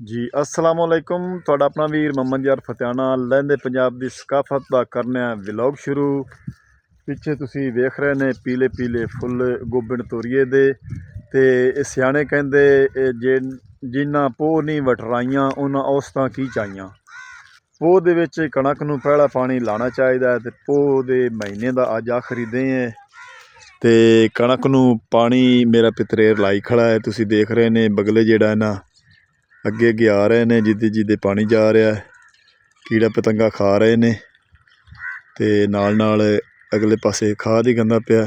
ਜੀ अस्सलामुअलैकुम ਤੁਹਾਡਾ ਆਪਣਾ ਵੀਰ ਮੁਹੰਮਦ ਯਾਰ ਫਤਿਆਣਾ ਲਹਿੰਦੇ ਪੰਜਾਬ ਦੀ ਸਕਾਫਤ ਦਾ ਕਰਨਾ ਵਲੌਗ ਸ਼ੁਰੂ। ਪਿੱਛੇ ਤੁਸੀਂ ਵੇਖ ਰਹੇ ਨੇ ਪੀਲੇ ਪੀਲੇ ਫੁੱਲ ਗੋਬਿੰਦ ਤੋਰੀਏ ਦੇ ਤੇ ਇਹ ਸਿਆਣੇ ਕਹਿੰਦੇ ਜੇ ਜਿਨ੍ਹਾਂ ਪੋਹ ਨਹੀਂ ਵਟਰਾਈਆਂ ਉਹਨਾਂ ਔਸਤਾਂ ਕੀ ਚਾਹੀਆਂ। ਪੋਹ ਦੇ ਵਿੱਚ ਕਣਕ ਨੂੰ ਪਹਿਲਾ ਪਾਣੀ ਲਾਣਾ ਚਾਹੀਦਾ ਤੇ ਪੋਹ ਦੇ ਮਹੀਨੇ ਦਾ ਅੱਜ ਆਖਰੀ ਦਿਨ ਹੈ ਤੇ ਕਣਕ ਨੂੰ ਪਾਣੀ ਮੇਰਾ ਪਿਤਰੇਰ ਲਾਈ ਖੜਾ ਹੈ। ਤੁਸੀਂ ਦੇਖ ਰਹੇ ਨੇ ਬਗਲੇ ਜਿਹੜਾ ਨਾ ਅੱਗੇ ਅੱਗੇ ਆ ਰਹੇ ਨੇ ਜਿੱਦੇ ਜਿੱਦੇ ਪਾਣੀ ਜਾ ਰਿਹਾ ਕੀੜਾ ਪਤੰਗਾ ਖਾ ਰਹੇ ਨੇ ਤੇ ਨਾਲ ਨਾਲ ਅਗਲੇ ਪਾਸੇ ਖਾਦ ਹੀ ਗੰਦਾ ਪਿਆ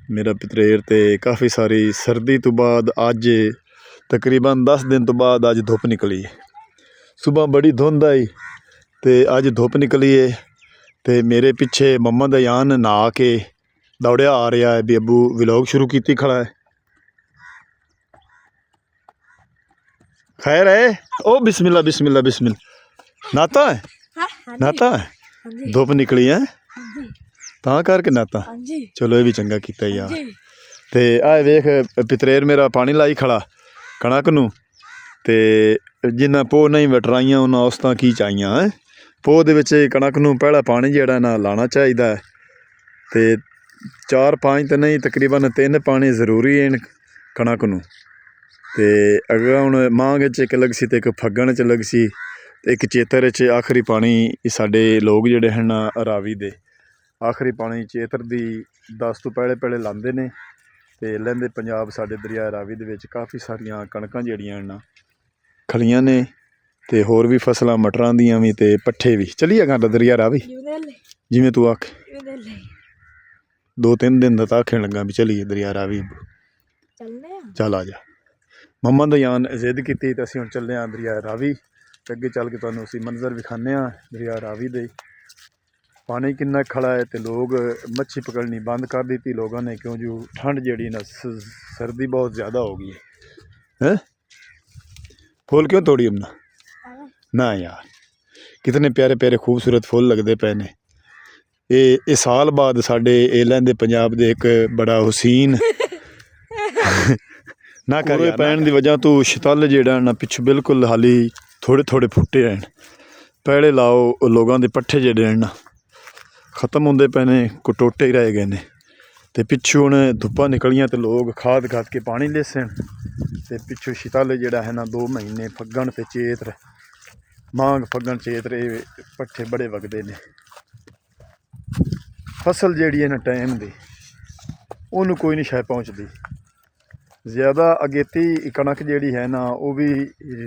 ਮੇਰਾ ਪਿਤਰੇਰ। ਤੇ ਕਾਫੀ ਸਾਰੀ ਸਰਦੀ ਤੋਂ ਬਾਅਦ ਅੱਜ ਤਕਰੀਬਨ 10 ਦਿਨ ਤੋਂ ਬਾਅਦ ਅੱਜ ਧੁੱਪ ਨਿਕਲੀ ਹੈ। ਸੁਬਹ ਬੜੀ ਧੁੰਦ ਆਈ ਤੇ ਅੱਜ ਧੁੱਪ ਨਿਕਲੀ ਹੈ ਤੇ ਮੇਰੇ ਪਿੱਛੇ ਮੁਹੰਮਦ ਅਯਾਨ ਨਹਾ ਕੇ ਦੌੜਿਆ ਆ ਰਿਹਾ ਹੈ ਵੀ ਅੱਬੂ ਵਲੌਗ ਸ਼ੁਰੂ ਕੀਤੀ ਖੜਾ है। खैर है ओ बिस्मिल्लाह बिस्मिल्लाह बिस्मिल्लाह नाता है नाता है धुप निकली है ਤਾਂ ਕਰਕੇ ਨਾਤਾ ਚਲੋ ਇਹ ਵੀ ਚੰਗਾ ਕੀਤਾ ਯਾਰ। ਤੇ ਆਹ ਵੇਖ ਪਿਤਰੇਰ ਮੇਰਾ ਪਾਣੀ ਲਾਈ ਖੜਾ ਕਣਕ ਨੂੰ ਤੇ ਜਿੰਨਾ ਪੋਹ ਨਹੀਂ ਵਟਰਾਈਆਂ ਉਹਨਾਂ ਔਸਤਾਂ ਕੀ ਚਾਹੀਆਂ ਹੈ। ਪੋਹ ਦੇ ਵਿੱਚ ਕਣਕ ਨੂੰ ਪਹਿਲਾ ਪਾਣੀ ਜਿਹੜਾ ਨਾ ਲਾਣਾ ਚਾਹੀਦਾ ਹੈ ਤੇ 4-5 ਤਾਂ ਨਹੀਂ ਤਕਰੀਬਨ 3 ਪਾਣੀ ਜ਼ਰੂਰੀ ਹਨ ਕਣਕ ਨੂੰ। ਤੇ ਅਗਰ ਹੁਣ ਮਾਂਘ 'ਚ ਇੱਕ ਲੱਗ ਸੀ ਤੇ ਇੱਕ ਫੱਗਣ 'ਚ ਲੱਗ ਸੀ ਤੇ ਇੱਕ ਚੇਤਰ 'ਚ ਆਖਰੀ ਪਾਣੀ ਸਾਡੇ ਲੋਕ ਜਿਹੜੇ ਹਨ ਰਾਵੀ ਦੇ ਆਖਰੀ ਪਾਣੀ ਚੇਤਰ ਦੀ 10 ਤੋਂ ਪਹਿਲੇ ਲਾਉਂਦੇ ਨੇ। ਤੇ ਲਹਿੰਦੇ ਪੰਜਾਬ ਸਾਡੇ ਦਰਿਆ ਰਾਵੀ ਦੇ ਵਿੱਚ ਕਾਫੀ ਸਾਰੀਆਂ ਕਣਕਾਂ ਜਿਹੜੀਆਂ ਹਨ ਖਲੀਆਂ ਨੇ ਤੇ ਹੋਰ ਵੀ ਫਸਲਾਂ ਮਟਰਾਂ ਦੀਆਂ ਵੀ ਤੇ ਪੱਠੇ ਵੀ ਚਲੀ ਆ ਗਾਂ ਦਰਿਆ ਰਾਵੀ ਜਿਵੇਂ ਤੂੰ ਆਖ 2-3 ਦਿਨ ਦਾ ਤਾਂ ਆਖਣ ਲੱਗਾ ਵੀ ਚਲੀਏ ਦਰਿਆ ਰਾਵੀ ਚੱਲ ਆ ਜਾ। ਮੁਹੰਮਦ ਅਯਾਨ ਜ਼ਿੱਦ ਕੀਤੀ ਤੇ ਅਸੀਂ ਹੁਣ ਚੱਲੇ ਹਾਂ ਦਰਿਆ ਰਾਵੀ ਤੇ ਅੱਗੇ ਚੱਲ ਕੇ ਤੁਹਾਨੂੰ ਅਸੀਂ ਮੰਜ਼ਰ ਵਿਖਾਉਂਦੇ ਹਾਂ ਦਰਿਆ ਰਾਵੀ ਦੇ। ਪਾਣੀ ਕਿੰਨਾ ਖੜਾ ਹੈ ਤੇ ਲੋਕ ਮੱਛੀ ਪਕੜਨੀ ਬੰਦ ਕਰ ਦਿੱਤੀ ਲੋਕਾਂ ਨੇ ਕਿਉਂ ਜੋ ਠੰਡ ਜਿਹੜੀ ਨਾ ਸਰਦੀ ਬਹੁਤ ਜ਼ਿਆਦਾ ਹੋ ਗਈ है। फूल क्यों तोड़ी हमने ना यार कितने प्यारे प्यारे खूबसूरत फुल लगते पे ने। ये साल बाद साढ़े लहंदे पंजाब दे एक बड़ा हुसीन ना करे पैन की वजह तो शतल जेड़ा ना पिछू बिल्कुल हाली थोड़े थोड़े फुटे हैं। पैड़े लाओ लोगों के पट्ठे जेड़े हैं ना खत्म होंदे पे ने कटोटे ही रह गए ने ते पिछू हुण धुप्पां निकलियां ते लोग खाद खाद के पानी ले सन ते पिछू शतल जेड़ा है ना 2 महीने फग्गण ते चेत्र मांघ फग्गण चेत्र ये पट्ठे बड़े वगदे ने। फसल जेड़ी है ना टाइम दी उन्होंने कोई नहीं शायद पहुँचती ज़्यादा अगेती कणक जेड़ी है ना वो भी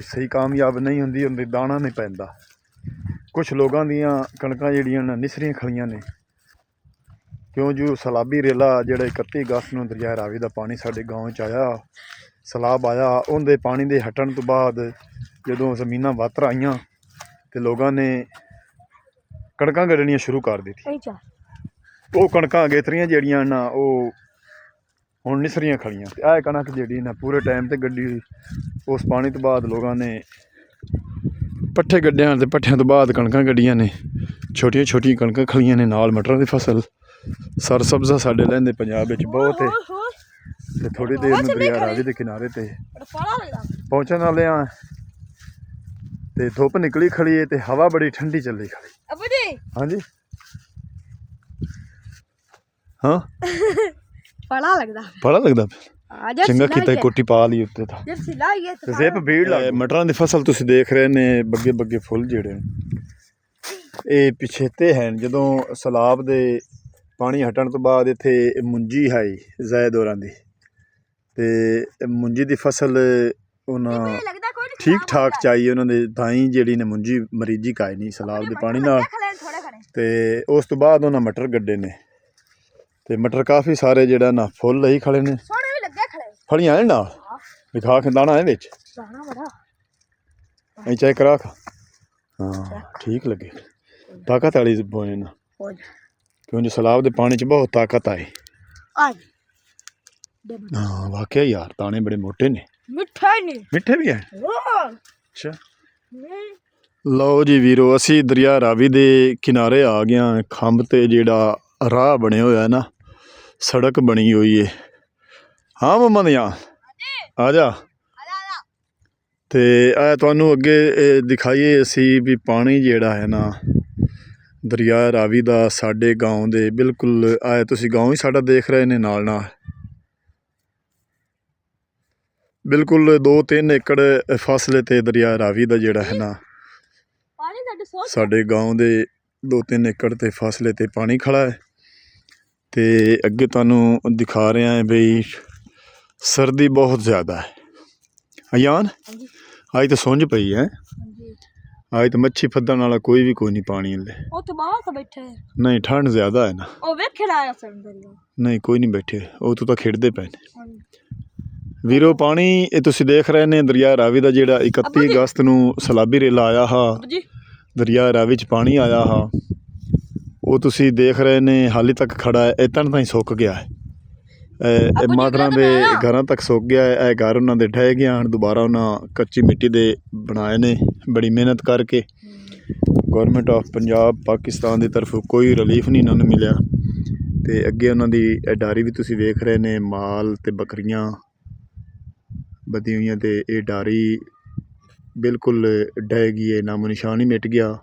सही कामयाब नहीं होंदी उनके दाना नहीं पैंदा। कुछ लोगों दियां कणकां जेड़ियां ना निसरियां खड़ियां ने क्यों जो सैलाबी रेला जेड़ा 31 अगस्त नूं दरिया रावी का पानी साडे गाँव च आया सैलाब आया उनके पानी के हटण तो बाद जदों जमीनां वतर आईयां ते लोगों ने कणकां गड्ढणियां शुरू कर दी। वो कणकां अगेतरियां जेड़ियां ना वो हुण निसरियां खड़ियां ते आह कणक जेड़ी ना पूरे टाइम ते गड्डी उस पानी तो बाद लोगों ने पट्ठे गड्ढियां ते पट्ठियां तो बाद कणकां गड्ढियां ने छोटियां छोटियां कणकां खड़ियां ने नाल मटरां दी फसल सरसब्जा साडे लहंदे पंजाब विच बहुत है ते थोड़ी देर नूं दरिया रावी दे किनारे ते पहुंचण वाले आ ते धुप निकली खड़ी है ते हवा बड़ी ठंडी चली खड़ी। हाँ जी हाँ बड़ा लगदा चंगा किता कोटी पा ली उत्ते ता जिप भीड़ लग मटरां दी फसल तुसीं देख रहे ने बग्गे बग्गे फुल जेड़े ये पिछेते हैं जदों सैलाब दे पानी हटण तो बाद इत्थे मुंजी आई ज़ैद होरां दी ते मुंजी दी फसल उन्हां ठीक ठाक चाहिए उन्होंने दाई जेड़ी ने मुंजी मरीजी काई नहीं सैलाब दे पानी नाल ते उस तो बाद उन्हां मटर गड्ढे ने ते मटर काफ़ी सारे जेड़ा ना फुल ही खड़े ने फलियां हैं ना दिखा के दाना है बिच चेक करा हाँ ठीक लगे ताकत वाली बोए ना क्यों जो सैलाब के पानी च बहुत ताकत आई। हाँ वाकई यार दाने बड़े मोटे ने मिठे भी है। अच्छा लो जी वीरो असी दरिया रावी दे किनारे आ गया खंभ ते जेड़ा राह बने होया है ना सड़क बनी हुई है। हाँ मम्मा ने यहाँ आ जा ਤੇ ਇਹ ਤੁਹਾਨੂੰ ਅੱਗੇ ਦਿਖਾਈਏ ਅਸੀਂ ਵੀ ਪਾਣੀ ਜਿਹੜਾ ਹੈ ਨਾ ਦਰਿਆ ਰਾਵੀ ਦਾ ਸਾਡੇ ਗਾਉਂ ਦੇ ਬਿਲਕੁਲ ਆਏ ਤੁਸੀਂ ਗਾਉਂ ਹੀ ਸਾਡਾ ਦੇਖ ਰਹੇ ਨੇ ਨਾਲ ਨਾਲ ਬਿਲਕੁਲ 2-3 ਏਕੜ ਫਾਸਲੇ ਤੇ ਦਰਿਆ ਰਾਵੀ ਦਾ ਜਿਹੜਾ ਹੈ ਨਾ ਸਾਡੇ ਗਾਉਂ ਦੇ 2-3 ਏਕੜ ਤੇ ਫਾਸਲੇ ਤੇ ਪਾਣੀ ਖੜਾ ਹੈ। ਤੇ ਅੱਗੇ ਤੁਹਾਨੂੰ ਦਿਖਾ ਰਿਹਾ ਹੈ ਬਈ ਸਰਦੀ ਬਹੁਤ ਜ਼ਿਆਦਾ ਹੈ। ਅਯਾਨ ਅੱਜ ਤਾਂ ਸੁੰਝ ਪਈ ਹੈ। ਅੱਜ ਤਾਂ ਮੱਛੀ ਫੱਦਣ ਵਾਲਾ ਕੋਈ ਨਹੀਂ ਪਾਣੀ ਲੈ ਨਹੀਂ ਠੰਡ ਜ਼ਿਆਦਾ ਹੈ ਨਾ ਨਹੀਂ ਕੋਈ ਨਹੀਂ ਬੈਠੇ ਉਹ ਤਾਂ ਖੇਡਦੇ ਪਏ ਨੇ ਵੀਰੋ। ਪਾਣੀ ਇਹ ਤੁਸੀਂ ਦੇਖ ਰਹੇ ਨੇ ਦਰਿਆ ਰਾਵੀ ਦਾ ਜਿਹੜਾ 31 ਅਗਸਤ ਨੂੰ ਸਲਾਬੀ ਰੇਲਾ ਆਇਆ ਹਾ ਦਰਿਆ ਰਾਵੀ 'ਚ ਪਾਣੀ ਆਇਆ ਹਾ ਉਹ ਤੁਸੀਂ ਦੇਖ ਰਹੇ ਨੇ ਹਾਲੇ ਤੱਕ ਖੜਾ ਹੈ। ਇਹ ਤਣ ਤਾਂ ਹੀ ਸੁੱਕ ਗਿਆ ਹੈ। ਇਹ ਮਾਦਰਾਂ ਦੇ ਘਰਾਂ ਤੱਕ ਸੁੱਕ ਗਿਆ ਹੈ। ਇਹ ਘਰ ਉਹਨਾਂ ਦੇ ਢਹਿ ਗਏ ਹਨ। ਦੁਬਾਰਾ ਉਹਨਾਂ ਕੱਚੀ ਮਿੱਟੀ ਦੇ ਬਣਾਏ ਨੇ ਬੜੀ ਮਿਹਨਤ ਕਰਕੇ। ਗੌਰਮੈਂਟ ਆਫ ਪੰਜਾਬ ਪਾਕਿਸਤਾਨ ਦੀ ਤਰਫੋਂ ਕੋਈ ਰਿਲੀਫ ਨਹੀਂ ਇਹਨਾਂ ਨੂੰ ਮਿਲਿਆ। ਤੇ ਅੱਗੇ ਉਹਨਾਂ ਦੀ ਡਾਰੀ ਵੀ ਤੁਸੀਂ ਵੇਖ ਰਹੇ ਨੇ ਮਾਲ ਤੇ ਬੱਕਰੀਆਂ ਬੱਧੀ ਹੋਈਆਂ ਤੇ ਇਹ ਡਾਰੀ ਬਿਲਕੁਲ ਢਹਿ ਗਈ ਹੈ ਨਾਮੋ ਨਿਸ਼ਾਨ ਹੀ ਮਿਟ ਗਿਆ।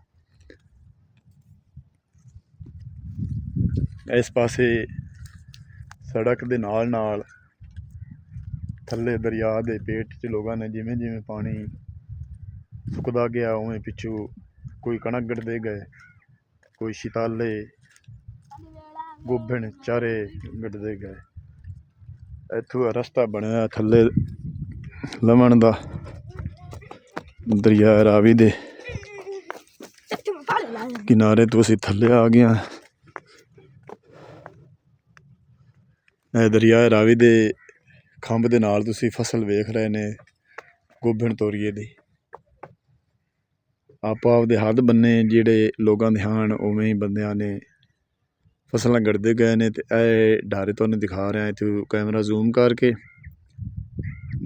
ਇਸ ਪਾਸੇ ਸੜਕ ਦੇ ਨਾਲ ਨਾਲ ਥੱਲੇ ਦਰਿਆ ਦੇ ਪੇਟ 'ਚ ਲੋਕਾਂ ਨੇ ਜਿਵੇਂ ਜਿਵੇਂ ਪਾਣੀ ਸੁੱਕਦਾ ਗਿਆ ਉਵੇਂ ਪਿੱਛੋਂ ਕੋਈ ਕਣਕ ਗੱਡਦੇ ਗਏ ਕੋਈ ਸ਼ਿਤਾਲੇ ਗੋਭਣ ਚਾਰੇ ਗੱਡਦੇ ਗਏ। ਇੱਥੋਂ ਰਸਤਾ ਬਣਿਆ ਥੱਲੇ ਲਵਣ ਦਾ ਦਰਿਆ ਰਾਵੀ ਦੇ ਕਿਨਾਰੇ ਤੋਂ ਅਸੀਂ ਥੱਲੇ ਆ ਗਏ ਹਾਂ। ਇਹ ਦਰਿਆ ਰਾਵੀ ਦੇ ਖੰਭ ਦੇ ਨਾਲ ਤੁਸੀਂ ਫਸਲ ਵੇਖ ਰਹੇ ਨੇ ਗੋਭਣ ਤੋਰੀਏ ਦੀ। ਆਪੋ ਆਪਦੇ ਹੱਥ ਬੰਨੇ ਜਿਹੜੇ ਲੋਕਾਂ ਦੇ ਹਨ ਉਵੇਂ ਹੀ ਬੰਦਿਆਂ ਨੇ ਫਸਲਾਂ ਗੱਡਦੇ ਗਏ ਨੇ। ਤੇ ਇਹ ਡਾਰੇ ਤੁਹਾਨੂੰ ਦਿਖਾ ਰਿਹਾ ਇੱਥੋਂ ਕੈਮਰਾ ਜ਼ੂਮ ਕਰਕੇ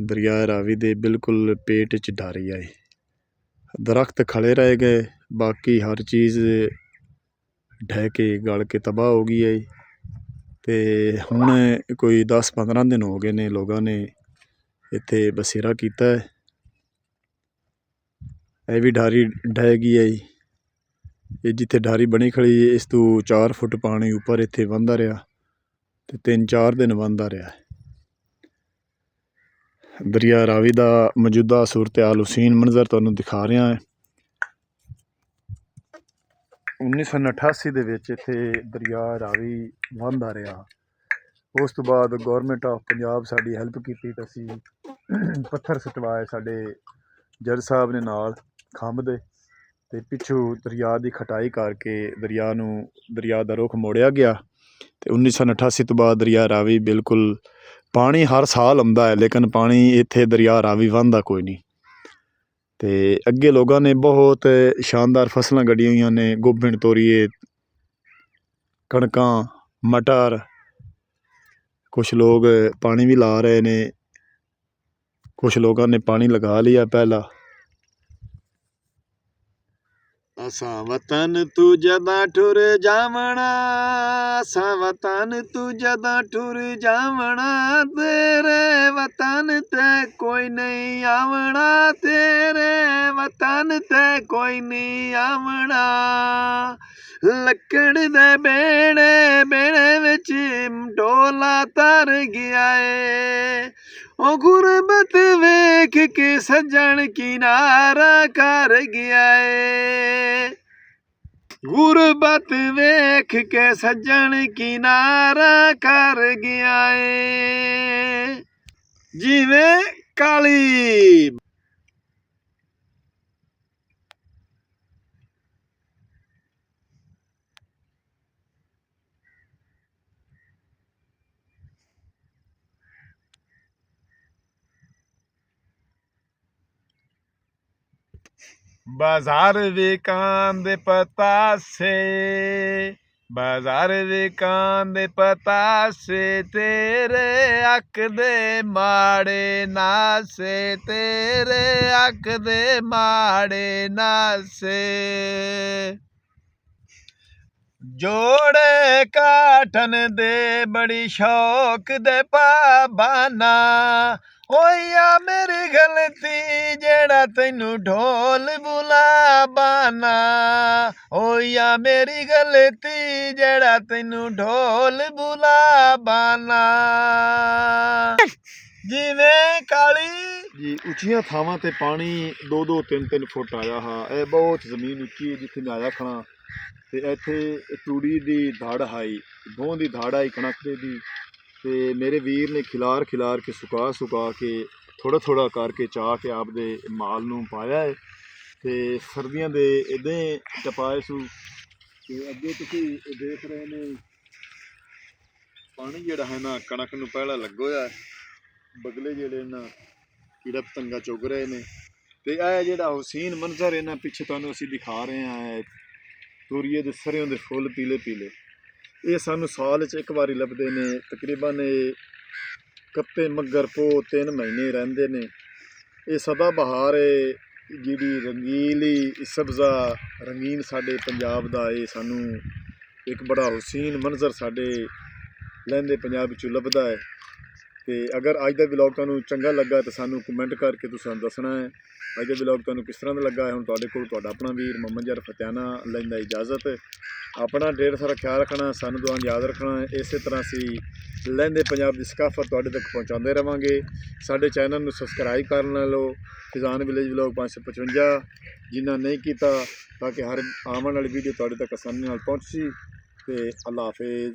ਦਰਿਆ ਰਾਵੀ ਦੇ ਬਿਲਕੁਲ ਪੇਟ 'ਚ ਡਾਰੀ ਆਏ ਦਰਖਤ ਖੜੇ ਰਹਿ ਗਏ ਬਾਕੀ ਹਰ ਚੀਜ਼ ਢਹਿ ਕੇ ਗਲ ਕੇ ਤਬਾਹ ਹੋ ਗਈ ਹੈ। ਤੇ ਹੁਣ ਕੋਈ 10-15 ਦਿਨ ਹੋ ਗਏ ਨੇ ਲੋਕਾਂ ਨੇ ਇੱਥੇ ਬਸੇਰਾ ਕੀਤਾ ਹੈ। ਇਹ ਵੀ ਡਾਰੀ ਢਹਿ ਗਈ ਹੈ। ਇਹ ਜਿੱਥੇ ਡਾਰੀ ਬਣੀ ਖੜੀ ਇਸ ਤੋਂ 4 ਫੁੱਟ ਪਾਣੀ ਉੱਪਰ ਇੱਥੇ ਵਹਿੰਦਾ ਰਿਹਾ ਤੇ 3-4 ਦਿਨ ਵਹਿੰਦਾ ਰਿਹਾ। ਦਰਿਆ ਰਾਵੀ ਦਾ ਮੌਜੂਦਾ ਸੂਰਤ ਹਾਲ ਹੁਸੀਨ ਮੰਜ਼ਰ ਤੁਹਾਨੂੰ ਦਿਖਾ ਰਿਹਾ ਹੈ। 1988 ਦੇ ਵਿੱਚ ਇੱਥੇ ਦਰਿਆ ਰਾਵੀ ਵਹਿੰਦਾ ਰਿਹਾ। ਉਸ ਤੋਂ ਬਾਅਦ ਗੌਰਮੈਂਟ ਆਫ ਪੰਜਾਬ ਸਾਡੀ ਹੈਲਪ ਕੀਤੀ ਤਾਂ ਅਸੀਂ ਪੱਥਰ ਸਟਵਾਏ ਸਾਡੇ ਜੱਜ ਸਾਹਿਬ ਨੇ ਨਾਲ ਖੰਭ ਦੇ ਤੇ ਪਿੱਛੋਂ ਦਰਿਆ ਦੀ ਖਟਾਈ ਕਰਕੇ ਦਰਿਆ ਦਾ ਰੁੱਖ ਮੋੜਿਆ ਗਿਆ। ਤੇ 1988 ਤੋਂ ਬਾਅਦ ਦਰਿਆ ਰਾਵੀ ਬਿਲਕੁਲ ਪਾਣੀ ਹਰ ਸਾਲ ਆਉਂਦਾ ਹੈ ਲੇਕਿਨ ਪਾਣੀ ਇੱਥੇ ਦਰਿਆ ਰਾਵੀ ਵਹਿੰਦਾ ਕੋਈ ਨਹੀਂ। ਤੇ ਅੱਗੇ ਲੋਕਾਂ ਨੇ ਬਹੁਤ ਸ਼ਾਨਦਾਰ ਫਸਲਾਂ ਗੱਡੀਆਂ ਹੋਈਆਂ ਨੇ ਗੋਭਣ ਤੋਰੀਏ ਕਣਕਾਂ ਮਟਰ ਕੁਛ ਲੋਕ ਪਾਣੀ ਵੀ ਲਾ ਰਹੇ ਨੇ ਕੁਛ ਲੋਕਾਂ ਨੇ ਪਾਣੀ ਲਗਾ ਲਿਆ ਪਹਿਲਾਂ। ਅਸਾਂ ਵਤਨ ਤੂੰ ਜਦਾਂ ਠੁਰ ਜਾਵਣਾ ਅਸਾਂ ਵਤਨ ਤੂੰ ਜਦਾਂ ਠੁਰ ਜਾਵਣਾ ਤੇਰੇ ਵਤਨ ਤੇ ਕੋਈ ਨਹੀਂ ਆਵਣਾ ਤੇਰੇ ਵਤਨ ਤੇ ਕੋਈ ਨਹੀਂ ਆਵਣਾ। ਲੱਕੜ ਦੇ ਬੇੜੇ ਵਿੱਚ ਢੋਲਾ ਤਰ ਗਿਆ ਏ ਉਹ ਗੁਰਬਤ ਵੇਖ ਕੇ ਸੱਜਣ ਕਿਨਾਰਾ ਕਰ ਗਿਆ ਏ ਗੁਰਬਤ ਵੇਖ ਕੇ ਸੱਜਣ ਕਿਨਾਰਾ ਕਰ ਗਿਆ ਏ ਜਿਵੇਂ ਕਾਲੀ। बाजार विकान दे पतासे बाजार विकान दे पतासे तेरे अक दे माड़े नासे तेरे अक दे माड़े नासे जोड़े काठन दे बड़ी शौक दे पाबाना ਹੋਇਆ ਮੇਰੀ ਗਲਤੀ ਜਿਹੜਾ ਤੈਨੂੰ ਢੋਲ ਬੁਲਾ ਬਾਨਾ ਹੋਇਆ ਮੇਰੀ ਗਲਤੀ ਜਿਹੜਾ ਤੈਨੂੰ ਢੋਲ ਬੁਲਾ ਬਾਨਾ ਜਿਵੇਂ ਕਾਲੀ ਜੀ ਉੱਚੀਆਂ ਥਾਵਾਂ ਤੇ ਪਾਣੀ 2-2 3-3 ਫੁੱਟ ਆਇਆ ਹਾਂ ਇਹ ਬਹੁਤ ਜ਼ਮੀਨ ਉੱਚੀ ਜਿੱਥੇ ਮੈਂ ਆਇਆ ਖਣਾ ਤੇ ਇੱਥੇ ਤੂੜੀ ਦੀ ਧੜ ਹਾਈ ਗੋਹ ਦੀ ਧੜ ਆਈ ਕਣਕ ਦੀ ਤੇ ਮੇਰੇ ਵੀਰ ਨੇ ਖਿਲਾਰ ਕੇ ਸੁਕਾ ਕੇ ਥੋੜਾ ਕਰਕੇ ਚਾਹ ਕੇ ਆਪਦੇ ਮਾਲ ਨੂੰ ਪਾਇਆ ਹੈ ਤੇ ਸਰਦੀਆਂ ਦੇ ਇਦਾਂ ਟਪਾਏ ਸੂ ਤੇ ਅੱਗੇ ਤੁਸੀਂ ਦੇਖ ਰਹੇ ਨੇ ਪਾਣੀ ਜਿਹੜਾ ਹੈ ਨਾ ਕਣਕ ਨੂੰ ਪਹਿਲਾਂ ਲੱਗੋ ਹੋਇਆ ਬਗਲੇ ਜਿਹੜੇ ਨਾ ਕੀੜਾ ਪਤੰਗਾ ਚੁਗ ਰਹੇ ਨੇ ਤੇ ਇਹ ਜਿਹੜਾ ਹੁਸੀਨ ਮੰਜ਼ਰ ਇਹਨਾਂ ਪਿੱਛੇ ਤੁਹਾਨੂੰ ਅਸੀਂ ਦਿਖਾ ਰਹੇ ਹਾਂ ਤੋਰੀਏ ਦੇ ਸਰਿਓਂ ਦੇ ਫੁੱਲ ਪੀਲੇ ਇਹ ਸਾਨੂੰ ਸਾਲ 'ਚ ਇੱਕ ਵਾਰੀ ਲੱਭਦੇ ਨੇ ਤਕਰੀਬਨ ਇਹ ਕੱਤੇ ਮੱਗਰ ਪੋ 3 ਮਹੀਨੇ ਰਹਿੰਦੇ ਨੇ ਇਹ ਸਦਾ ਬਹਾਰ ਹੈ ਜਿਹੜੀ ਰੰਗੀਲੀ ਸਬਜ਼ਾ ਰੰਗੀਨ ਸਾਡੇ ਪੰਜਾਬ ਦਾ ਇਹ ਸਾਨੂੰ ਇੱਕ ਬੜਾ ਹੁਸੀਨ ਮੰਜ਼ਰ ਸਾਡੇ ਲਹਿੰਦੇ ਪੰਜਾਬ ਵਿੱਚੋਂ ਲੱਭਦਾ ਹੈ ਤੇ ਅਗਰ ਅੱਜ ਦਾ ਵਲੌਗ ਤੁਹਾਨੂੰ ਚੰਗਾ ਲੱਗਾ ਤਾਂ ਸਾਨੂੰ ਕਮੈਂਟ ਕਰਕੇ ਤੁਸੀਂ ਦੱਸਣਾ ਹੈ ਅੱਜ ਦਾ ਵਲੌਗ ਤੁਹਾਨੂੰ ਕਿਸ ਤਰ੍ਹਾਂ ਦਾ ਲੱਗਾ ਹੈ ਹੁਣ ਤੁਹਾਡੇ ਕੋਲ ਤੁਹਾਡਾ ਆਪਣਾ ਵੀਰ ਮੁਹੰਮਦ ਯਾਰ ਫਤਿਆਨਾ ਲੈਂਦਾ ਇਜਾਜ਼ਤ ਆਪਣਾ ਢੇਰ ਸਾਰਾ ਖਿਆਲ ਰੱਖਣਾ ਸਾਨੂੰ ਦੁਆਨ ਯਾਦ ਰੱਖਣਾ ਇਸੇ ਤਰ੍ਹਾਂ ਅਸੀਂ ਲਹਿੰਦੇ ਪੰਜਾਬ ਦੀ ਸਕਾਫਤ ਤੁਹਾਡੇ ਤੱਕ ਪਹੁੰਚਾਉਂਦੇ ਰਵਾਂਗੇ ਸਾਡੇ ਚੈਨਲ ਨੂੰ ਸਬਸਕ੍ਰਾਈਬ ਕਰ ਲਓ ਫਿਜ਼ਾਨ ਵਿਲੇਜ ਵਲੌਗ 555 ਜਿਨ੍ਹਾਂ ਨਹੀਂ ਕੀਤਾ ਤਾਂ ਕਿ ਹਰ ਆਉਣ ਵਾਲੀ ਵੀਡੀਓ ਤੁਹਾਡੇ ਤੱਕ ਆਸਾਨੀ ਨਾਲ ਪਹੁੰਚੀ ਤੇ ਅੱਲਾ ਹਾਫਿਜ਼।